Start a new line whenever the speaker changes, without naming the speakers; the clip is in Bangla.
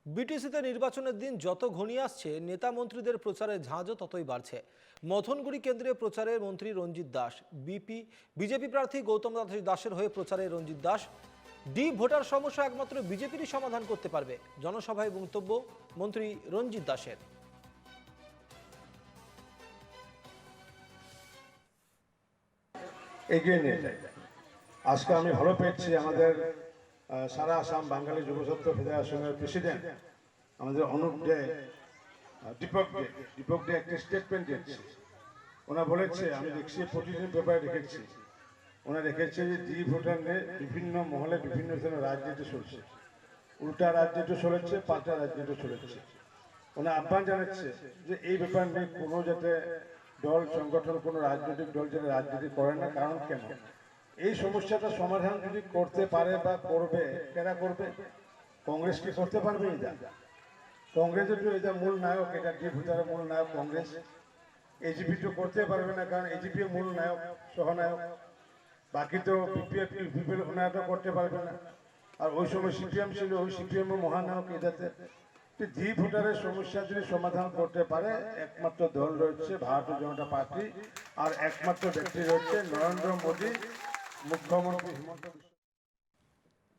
বিটিসিতে নির্বাচনের দিন যত ঘনিয়ে আসছে নেতা মন্ত্রীদের প্রচারের ঝাঁজও ততই বাড়ছে। মথনগুড়ি কেন্দ্রে প্রচারে মন্ত্রী রঞ্জিত দাস, বিজেপি প্রার্থী গৌতম দাসের হয়ে প্রচারে রঞ্জিত দাস। ভোটার সমস্যা একমাত্র বিজেপিরই সমাধান করতে পারবে, জনসভায় বক্তব্য মন্ত্রী রঞ্জিত দাসের।
এগিয়ে নিয়ে যায়। আজকে আমি ভালো পেয়েছি আমাদের সারা আসাম বাঙালি যুবছাত্র ফেডারেশনের প্রেসিডেন্ট আমাদের অনুপ দে, দীপক দে একটা স্টেটমেন্ট দিয়েছে। ওনা বলেছে, আমি দেখছি প্রতিদিন পেপারে দেখেছি, ওনা দেখেছে যে ভোটার নিয়ে বিভিন্ন মহলে বিভিন্ন ধরনের রাজনীতি চলছে, উল্টা রাজনীতি চলেছে, পাল্টা রাজনীতি চলেছে। ওনা আহ্বান জানাচ্ছে যে এই ব্যাপার নিয়ে কোনো যাতে দল সংগঠন কোনো রাজনৈতিক দল যাতে রাজনীতি করে না। কারণ কেন, এই সমস্যাটা সমাধান যদি করতে পারে বা করবে, কেনা করবে? কংগ্রেস কি করতে পারবে? এটা কংগ্রেসের তো এটা মূল নায়ক, এটা ভোটারের মূল নায়ক কংগ্রেস। এজিপি তো করতে পারবে না, কারণ এজিপি মূল নায়ক, সহনায়ক। বাকি তো বিপিএল নায়কও করতে পারবে না। আর ওই সময় সিপিএম ছিল, ওই সিপিএম মহানায়ক। এটাতে ভোটারের সমস্যা যদি সমাধান করতে পারে, একমাত্র দল রয়েছে ভারতীয় জনতা পার্টি, আর একমাত্র ব্যক্তি রয়েছে নরেন্দ্র মোদী, মুখ্যমন্ত্রী হিমন্ত বিশ্ব।